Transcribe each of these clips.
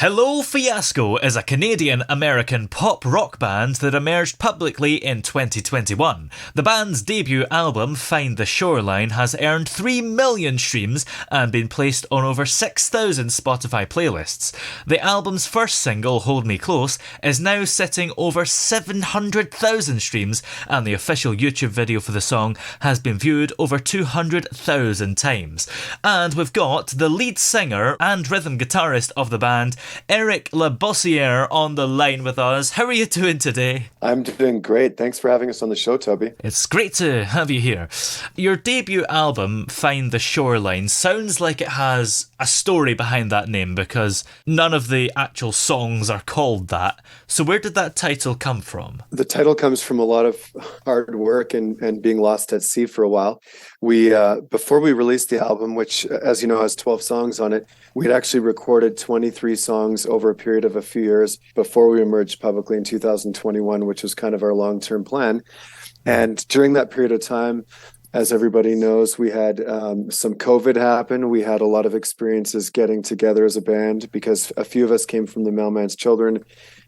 Hello, Fiasco is a Canadian-American pop rock band that emerged publicly in 2021. The band's debut album, Find the Shoreline, has earned 3 million streams and been placed on over 6,000 Spotify playlists. The album's first single, Hold Me Close, is now sitting over 700,000 streams, and the official YouTube video for the song has been viewed over 200,000 times. And we've got the lead singer and rhythm guitarist of the band, LaBossiere, on the line with us. How are you doing today? I'm doing great. Thanks for having us on the show, Toby. It's great to have you here. Your debut album, Find the Shoreline, sounds like it has a story behind that name because none of the actual songs are called that. So where did that title come from? The title comes from a lot of hard work and being lost at sea for a while. We before we released the album, which, as you know, has 12 songs on it, we'd actually recorded 23 songs over a period of a few years before we emerged publicly in 2021, which was kind of our long-term plan. And during that period of time, as everybody knows, we had some COVID happen. We had a lot of experiences getting together as a band because a few of us came from the Mailman's Children,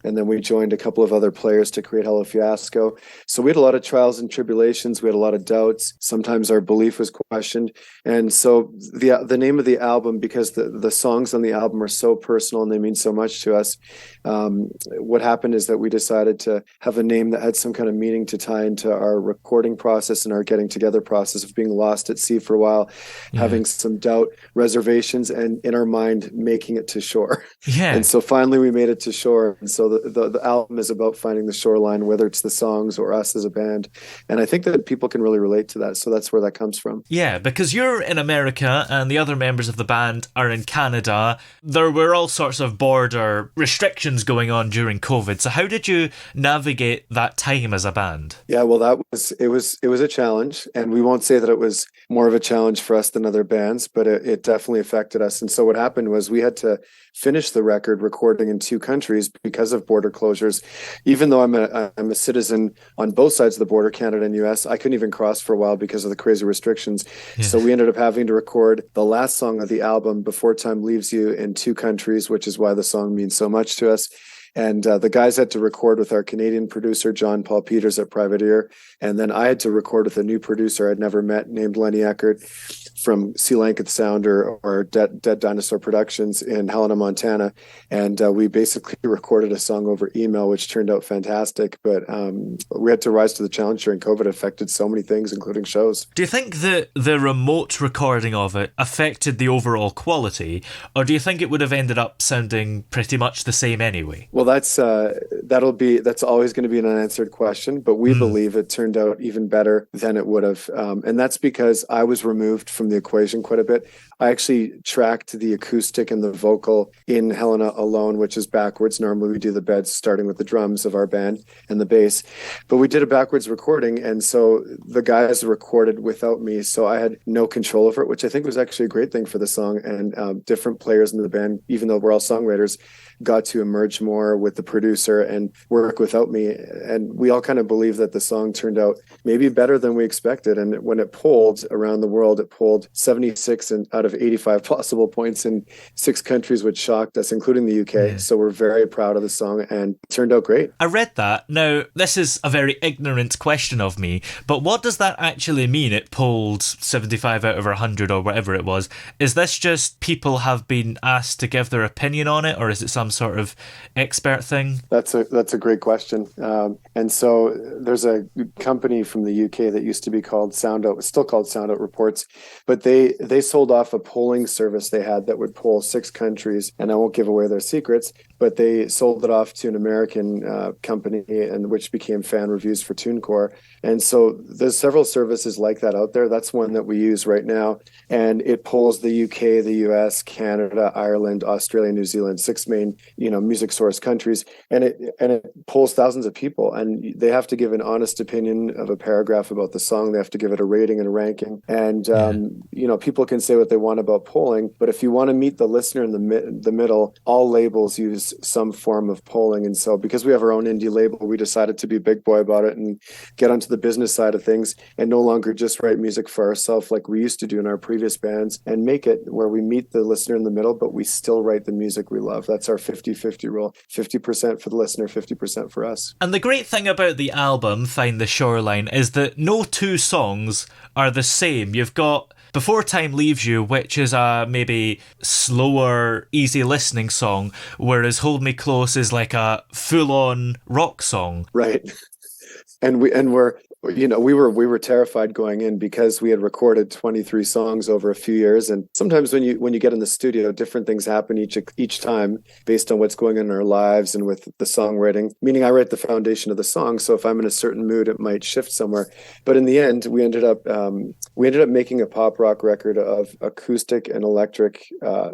and then we joined a couple of other players to create Fiasco. So we had a lot of trials and tribulations. We had a lot of doubts. Sometimes our belief was questioned. And so the name of the album, because the songs on the album are so personal and they mean so much to us, what happened is that we decided to have a name that had some kind of meaning to tie into our recording process and our getting together process of being lost at sea for a while, having some doubt, reservations, and in our mind, making it to shore. Yeah. And so finally we made it to shore. And so the album is about finding the shoreline, whether it's the songs or us as a band. And I think that people can really relate to that. So that's where that comes from. Yeah, because you're in America and the other members of the band are in Canada. There were all sorts of border restrictions going on during COVID. So how did you navigate that time as a band? Yeah, well, it was a challenge. And we won't say that it was more of a challenge for us than other bands, but it definitely affected us. And so what happened was we had to finish the record recording in 2 countries because of border closures. Even though I'm a citizen on both sides of the border, Canada and US, I couldn't even cross for a while because of the crazy restrictions. Yeah. So we ended up having to record the last song of the album, Before Time Leaves You, in 2 countries, which is why the song means so much to us. And the guys had to record with our Canadian producer, John Paul Peters at Private Ear. And then I had to record with a new producer I'd never met named Lenny Eckert from Sea Lanketh Sound or Dead Dinosaur Productions in Helena, Montana. And we basically recorded a song over email, which turned out fantastic. But we had to rise to the challenge during COVID. It affected so many things, including shows. Do you think that the remote recording of it affected the overall quality, or do you think it would have ended up sounding pretty much the same anyway? Well, that's always going to be an unanswered question, but we believe it turned out even better than it would have. And that's because I was removed from the equation quite a bit. I actually tracked the acoustic and the vocal in Helena alone, which is backwards. Normally we do the beds starting with the drums of our band and the bass, but we did a backwards recording. And so the guys recorded without me. So I had no control over it, which I think was actually a great thing for the song. And different players in the band, even though we're all songwriters, got to emerge more with the producer and work without me. And we all kind of believe that the song turned out maybe better than we expected. And when it polled around the world, it polled 76 out of 85 possible points in 6 countries, which shocked us, including the UK. Yeah. So we're very proud of the song and it turned out great. I read that. Now, this is a very ignorant question of me, but what does that actually mean? It polled 75 out of 100 or whatever it was. Is this just people have been asked to give their opinion on it, or is it some sort of expert thing? That's a great question. And so there's a company from the UK that used to be called Sound Out, still called Sound Out Reports, but they sold off a polling service they had that would poll 6 countries, and I won't give away their secrets, but they sold it off to an American company, and which became Fan Reviews for TuneCore. And so there's several services like that out there. That's one that we use right now, and it polls the UK, the US, Canada, Ireland, Australia, New Zealand, 6 main music source countries, and it polls thousands of people, and they have to give an honest opinion of a paragraph about the song. They have to give it a rating and a ranking, and people can say what they want about polling, but if you want to meet the listener in the middle, all labels use some form of polling. And so because we have our own indie label, we decided to be big boy about it and get onto the business side of things and no longer just write music for ourselves like we used to do in our previous bands, and make it where we meet the listener in the middle, but we still write the music we love. That's our 50-50 rule. 50% for the listener, 50% for us. And the great thing about the album, Find the Shoreline, is that no two songs are the same. You've got Before Time Leaves You, which is a maybe slower, easy listening song, whereas Hold Me Close is like a full-on rock song. Right. And we were terrified going in because we had recorded 23 songs over a few years, and sometimes when you get in the studio, different things happen each time based on what's going on in our lives and with the songwriting. Meaning, I write the foundation of the song, so if I'm in a certain mood, it might shift somewhere. But in the end, we ended up making a pop rock record of acoustic and electric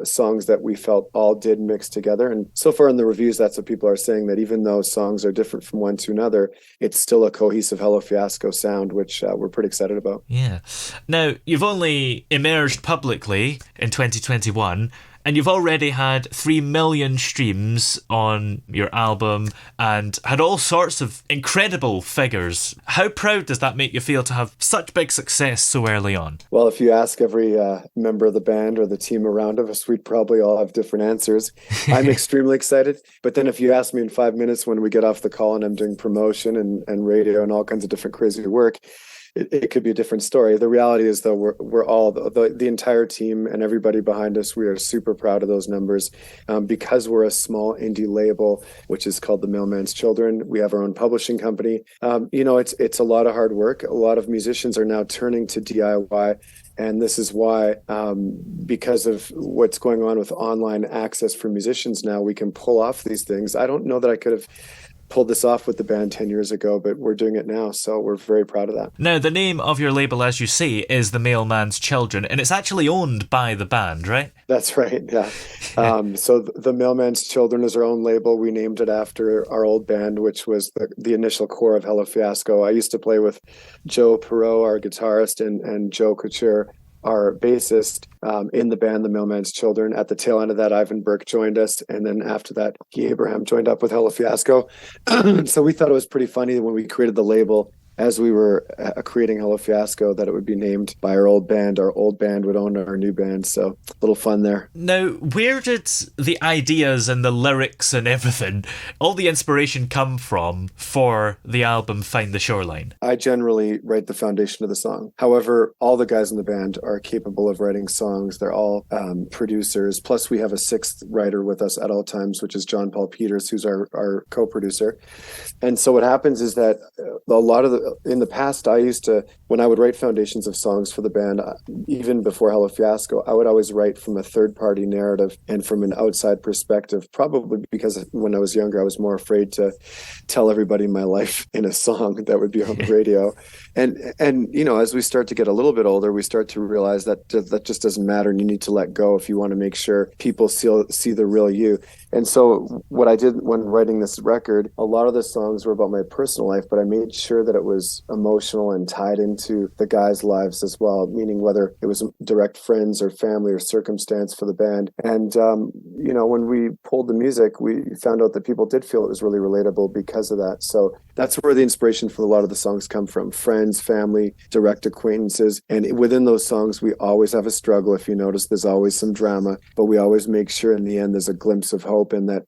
songs that we felt all did mix together. And so far in the reviews, that's what people are saying, that even though songs are different from one to another, it's still a cohesive Hello Fiasco sound, which we're pretty excited about. Yeah. Now, you've only emerged publicly in 2021, and you've already had 3 million streams on your album and had all sorts of incredible figures. How proud does that make you feel to have such big success so early on? Well, if you ask every member of the band or the team around us, we'd probably all have different answers. I'm extremely excited. But then if you ask me in 5 minutes when we get off the call and I'm doing promotion and radio and all kinds of different crazy work, it could be a different story. The reality is, though, we're all the entire team and everybody behind us. We are super proud of those numbers because we're a small indie label, which is called The Mailman's Children. We have our own publishing company. It's a lot of hard work. A lot of musicians are now turning to DIY. And this is why, because of what's going on with online access for musicians now, we can pull off these things. I don't know that I could have pulled this off with the band 10 years ago, but we're doing it now, so we're very proud of that. Now, the name of your label, as you say, is The Mailman's Children, and it's actually owned by the band, right? That's right, yeah. So The Mailman's Children is our own label. We named it after our old band, which was the initial core of Hello Fiasco. I used to play with Joe Perreault, our guitarist, and Joe Couture, our bassist, in the band The Mailman's Children. At the tail end of that, Ivan Burke joined us, and then after that, Guy Abraham joined up with Hello Fiasco. So we thought it was pretty funny when we created the label, as we were creating Hello Fiasco, that it would be named by our old band. Our old band would own our new band, so a little fun there. Now, where did the ideas and the lyrics and everything, all the inspiration come from for the album Find the Shoreline? I generally write the foundation of the song. However, all the guys in the band are capable of writing songs. They're all producers. Plus, we have a sixth writer with us at all times, which is John Paul Peters, who's our co-producer. And so what happens is that a lot of in the past, I used to, when I would write foundations of songs for the band, even before Hello Fiasco, I would always write from a third-party narrative and from an outside perspective, probably because when I was younger, I was more afraid to tell everybody my life in a song that would be on the radio. And as we start to get a little bit older, we start to realize that just doesn't matter, and you need to let go if you want to make sure people see the real you. And so what I did when writing this record, a lot of the songs were about my personal life, but I made sure that it was emotional and tied into the guys' lives as well, meaning whether it was direct friends or family or circumstance for the band. And, when we pulled the music, we found out that people did feel it was really relatable because of that. So that's where the inspiration for a lot of the songs come from: friends, family, direct acquaintances. And within those songs, we always have a struggle. If you notice, there's always some drama, but we always make sure in the end there's a glimpse of hope, and that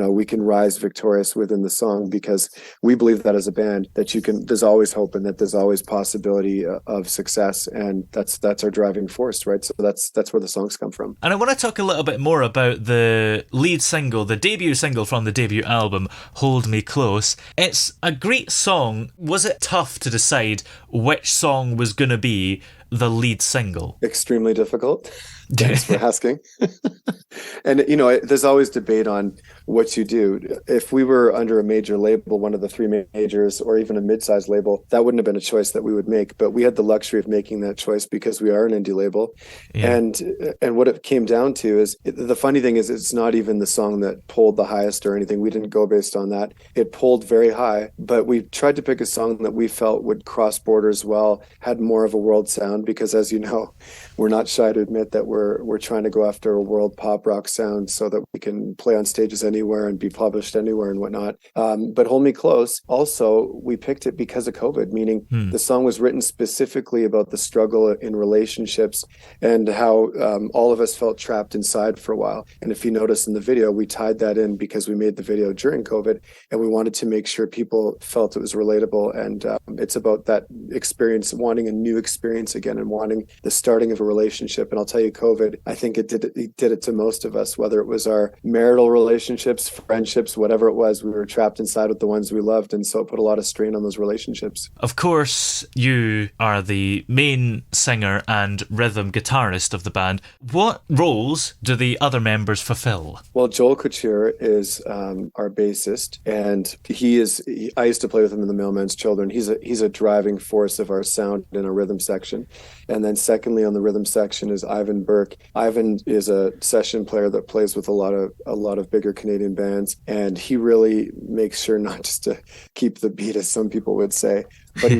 we can rise victorious within the song, because we believe that as a band that there's always hope and that there's always possibility of success, and that's our driving force, right? So that's where the songs come from. And I want to talk a little bit more about the lead single, the debut single from the debut album, Hold Me Close. It's a great song. Was it tough to decide which song was going to be the lead single? Extremely difficult. Thanks for asking. And there's always debate on what you do. If we were under a major label, one of the three majors, or even a mid-sized label, that wouldn't have been a choice that we would make. But we had the luxury of making that choice because we are an indie label. Yeah. And what it came down to is, the funny thing is, it's not even the song that pulled the highest or anything. We didn't go based on that. It pulled very high, but we tried to pick a song that we felt would cross borders well, had more of a world sound, because as you know, we're not shy to admit that we're trying to go after a world pop rock sound so that we can play on stages anywhere and be published anywhere and whatnot. But Hold Me Close, also, we picked it because of COVID, meaning the song was written specifically about the struggle in relationships and how all of us felt trapped inside for a while. And if you notice in the video, we tied that in because we made the video during COVID, and we wanted to make sure people felt it was relatable. And it's about that experience, wanting a new experience again and wanting the starting of a relationship. And I'll tell you, COVID, I think it did it to most of us, whether it was our marital relationships, friendships, whatever it was. We were trapped inside with the ones we loved, and so it put a lot of strain on those relationships. Of course, you are the main singer and rhythm guitarist of the band. What roles do the other members fulfill? Well, Joel Couture is our bassist, and I used to play with him in the Mailman's Children. He's a driving force of our sound in our rhythm section. And then secondly, on the rhythm section is Ivan Burke. Ivan is a session player that plays with a lot of bigger Canadian bands, and he really makes sure not just to keep the beat, as some people would say, but he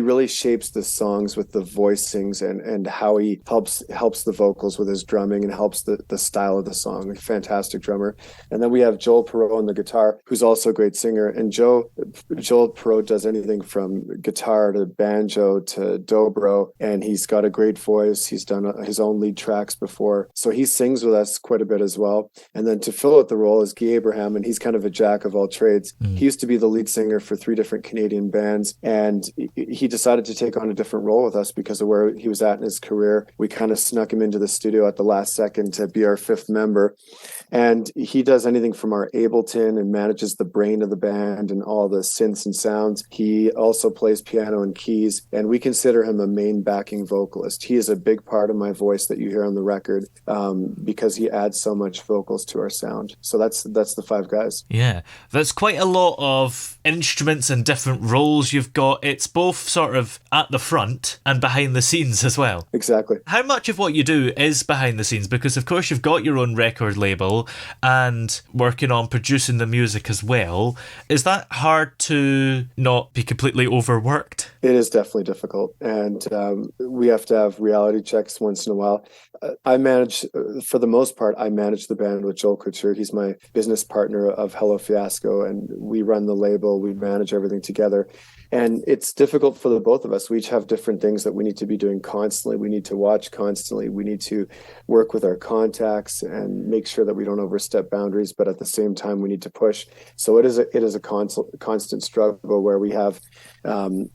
really shapes the songs with the voicings and how he helps the vocals with his drumming and helps the style of the song. A fantastic drummer. And then we have Joel Perreault on the guitar, who's also a great singer. And Joel Perreault does anything from guitar to banjo to dobro, and he's got a great voice. He's done his own lead tracks before, so he sings with us quite a bit as well. And then to fill out the role is Guy Abraham, and he's kind of a jack of all trades. He used to be the lead singer for 3 different Canadian bands, and he decided to take on a different role with us because of where he was at in his career. We kind of snuck him into the studio at the last second to be our 5th member. And he does anything from our Ableton and manages the brain of the band and all the synths and sounds. He also plays piano and keys, and we consider him a main backing vocalist. He is a big part of my voice that you hear on the record because he adds so much vocals to our sound. So that's the 5 guys. Yeah, that's quite a lot of instruments and different roles you've got. It's both sort of at the front and behind the scenes as well. Exactly. How much of what you do is behind the scenes? Because of course you've got your own record label and working on producing the music as well. Is that hard to not be completely overworked? It is definitely difficult, and we have to have reality checks once in a while. For the most part, I manage the band with Joel Couture. He's my business partner of Hello Fiasco, and we run the label, we manage everything together. And it's difficult for the both of us. We each have different things that we need to be doing constantly. We need to watch constantly. We need to work with our contacts and make sure that we don't overstep boundaries, but at the same time, we need to push. So it is a constant struggle where we have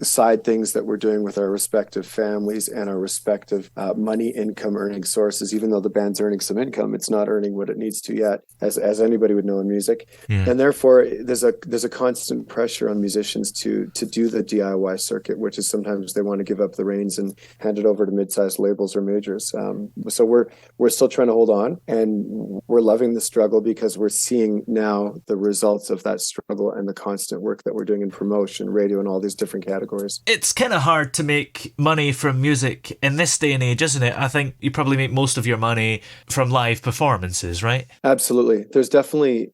side things that we're doing with our respective families and our respective money income earning sources. Even though the band's earning some income, it's not earning what it needs to yet, as anybody would know in music. Yeah. And therefore, there's a constant pressure on musicians to do the DIY circuit, which is sometimes they want to give up the reins and hand it over to mid-sized labels or majors. So we're still trying to hold on, and we're loving the struggle because we're seeing now the results of that struggle and the constant work that we're doing in promotion, radio, and all these different categories. It's kind of hard to make money from music in this day and age, isn't it? I think you probably make most of your money from live performances, right? Absolutely. There's definitely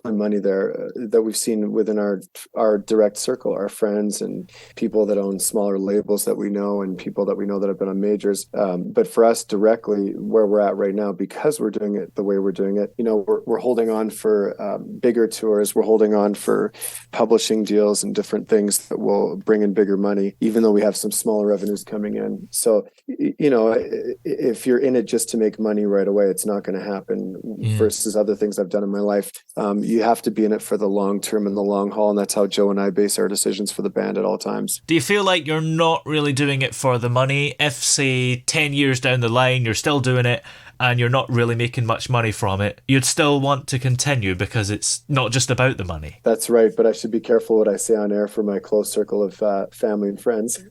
money there that we've seen within our direct circle, our friends and people that own smaller labels that we know and people that we know that have been on majors. But for us directly, where we're at right now, because we're doing it the way we're doing it, we're holding on for bigger tours. We're holding on for publishing deals and different things that will bring in bigger money, even though we have some smaller revenues coming in. So, if you're in it just to make money right away, it's not going to happen. Yeah. Versus other things I've done in my life. You have to be in it for the long term and the long haul. And that's how Joe and I base our decisions for the band at all times. Do you feel like you're not really doing it for the money? If, say, 10 years down the line, you're still doing it and you're not really making much money from it, you'd still want to continue because it's not just about the money. That's right, but I should be careful what I say on air for my close circle of family and friends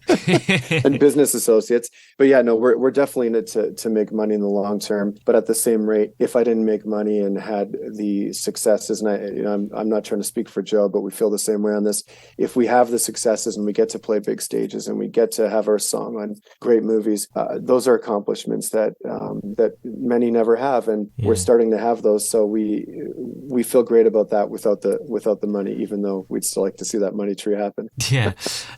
and business associates. But yeah, no, we're definitely in it to make money in the long term. But at the same rate, if I didn't make money and had the successes, and I'm not trying to speak for Joe, but we feel the same way on this. If we have the successes and we get to play big stages and we get to have our song on great movies, those are accomplishments that many never have, and we're starting to have those. So we feel great about that without the money, even though we'd still like to see that money tree happen. Yeah.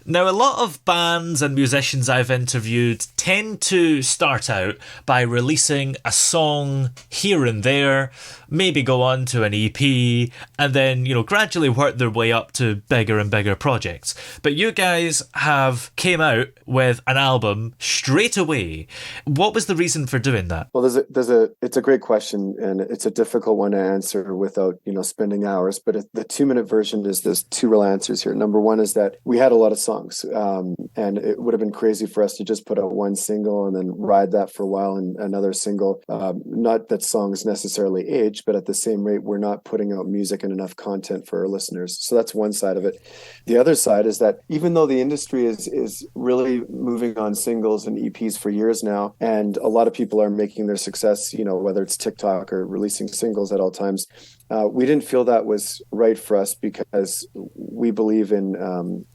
Now, a lot of bands and musicians I've interviewed tend to start out by releasing a song here and there, maybe go on to an EP, and then, gradually work their way up to bigger and bigger projects. But you guys have came out with an album straight away. What was the reason for doing that? Well, it's a great question, and it's a difficult one to answer without, spending hours. But the 2-minute version is there's 2 real answers here. Number one is that we had a lot of songs, and it would have been crazy for us to just put out one single and then ride that for a while and another single. Not that songs necessarily age, but at the same rate, we're not putting out music and enough content for our listeners. So that's one side of it. The other side is that even though the industry is really moving on singles and EPs for years now, and a lot of people are making their success, whether it's TikTok or releasing singles at all times, we didn't feel that was right for us because we believe in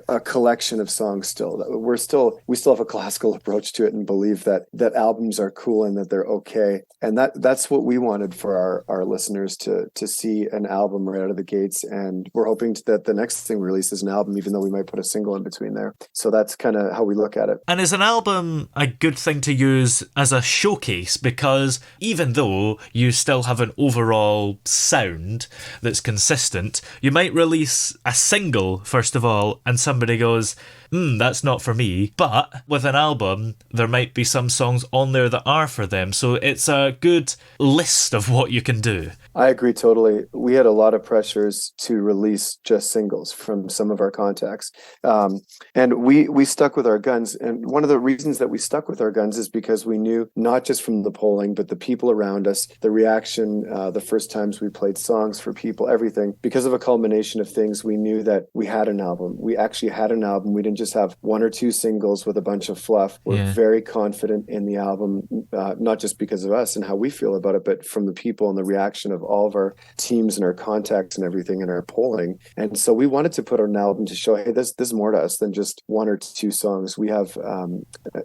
a collection of songs. We still have a classical approach to it and believe that albums are cool and that they're okay, and that's what we wanted for our listeners to see, an album right out of the gates. And we're hoping that the next thing we release is an album, even though we might put a single in between there. So that's kind of how we look at it. And is an album a good thing to use as a showcase? Because even though you still have an overall sound that's consistent, you might release a single first of all and somebody goes, that's not for me. But with an album, there might be some songs on there that are for them. So it's a good list of what you can do. I agree totally. We had a lot of pressures to release just singles from some of our contacts. And we stuck with our guns. And one of the reasons that we stuck with our guns is because we knew, not just from the polling, but the people around us, the reaction, the first times we played songs for people, everything. Because of a culmination of things, we knew that we had an album. We actually had an album. We didn't just have 1 or 2 singles with a bunch of fluff. We're very confident in the album, not just because of us and how we feel about it, but from the people and the reaction of all of our teams and our contacts and everything in our polling. And so we wanted to put out an album to show, hey, there's more to us than just 1 or 2 songs. We have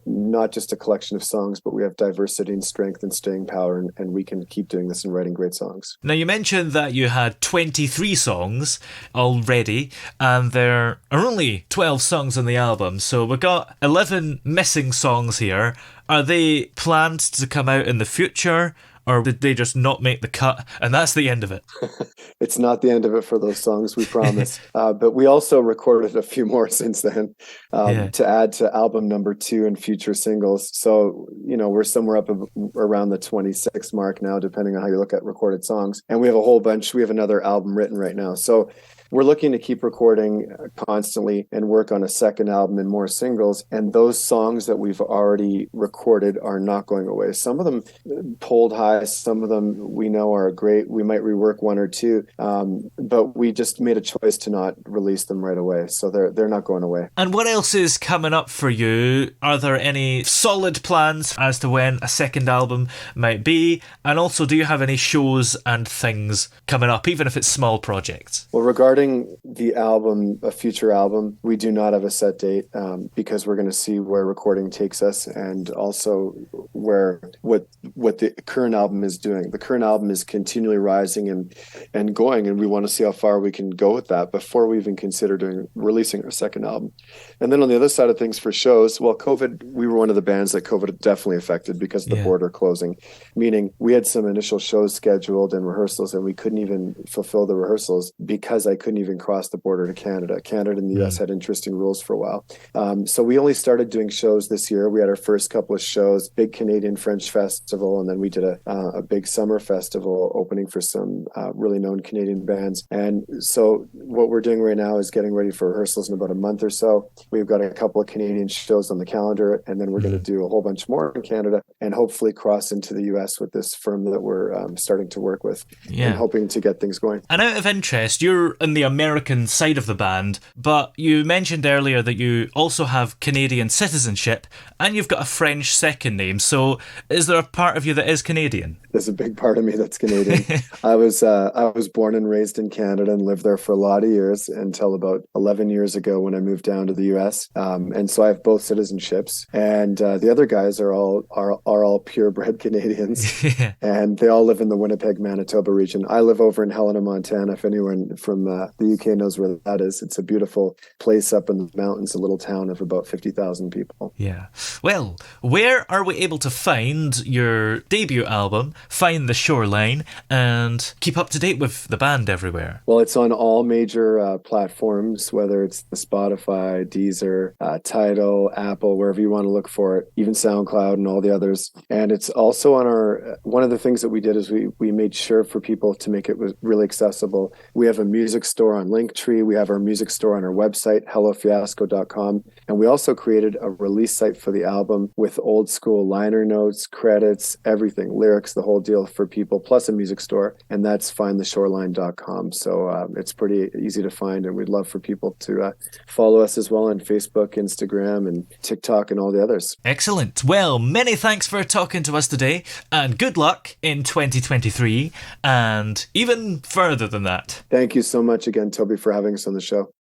not just a collection of songs, but we have diversity and strength and staying power, and we can keep doing this and writing great songs. Now, you mentioned that you had 23 songs already, and there are only 12 songs on the album, so we've got 11 missing songs here. Are they planned to come out in the future, or did they just not make the cut and that's the end of it? It's not the end of it for those songs, we promise. But we also recorded a few more since then to add to album number 2 and future singles. So, we're somewhere up around the 26 mark now, depending on how you look at recorded songs. And we have a whole bunch. We have another album written right now. So we're looking to keep recording constantly and work on a second album and more singles. And those songs that we've already recorded are not going away. Some of them polled high. Some of them we know are great. We might rework 1 or 2, but we just made a choice to not release them right away. So they're not going away. And what else is coming up for you? Are there any solid plans as to when a second album might be? And also, do you have any shows and things coming up, even if it's small projects? Well, regarding the album, a future album, we do not have a set date because we're going to see where recording takes us, and also what the current album is doing. The current album is continually rising and going, and we want to see how far we can go with that before we even consider releasing our second album. And then on the other side of things, for shows, well, COVID, we were one of the bands that COVID definitely affected because of the border closing, meaning we had some initial shows scheduled and rehearsals, and we couldn't even fulfill the rehearsals because I couldn't couldn't even cross the border to Canada. Canada and the US had interesting rules for a while. So we only started doing shows this year. We had our first couple of shows, big Canadian French festival, and then we did a big summer festival opening for some really known Canadian bands. And so what we're doing right now is getting ready for rehearsals in about a month or so. We've got a couple of Canadian shows on the calendar, and then we're going to do a whole bunch more in Canada and hopefully cross into the US with this firm that we're starting to work with and hoping to get things going. And out of interest, you're in the American side of the band, but you mentioned earlier that you also have Canadian citizenship and you've got a French second name. So is there a part of you that is Canadian? There's a big part of me that's Canadian. I was born and raised in Canada and lived there for a lot of years until about 11 years ago when I moved down to the US. And so I have both citizenships. And the other guys are all purebred Canadians. And they all live in the Winnipeg, Manitoba region. I live over in Helena, Montana. If anyone from the UK knows where that is, it's a beautiful place up in the mountains, a little town of about 50,000 people. Yeah. Well, where are we able to find your debut album, Find the Shoreline, and keep up to date with the band everywhere? Well, it's on all major platforms, whether it's the Spotify, Deezer, Tidal, Apple, wherever you want to look for it, even SoundCloud and all the others. And it's also on one of the things that we did is we made sure for people to make it really accessible. We have a music store on Linktree. We have our music store on our website, hellofiasco.com. And we also created a release site for the album with old school liner notes, credits, everything, lyrics, the whole deal for people, plus a music store. And that's findtheshoreline.com. So it's pretty easy to find. And we'd love for people to follow us as well on Facebook, Instagram, and TikTok, and all the others. Excellent. Well, many thanks for talking to us today, and good luck in 2023 and even further than that. Thank you so much again, Toby, for having us on the show.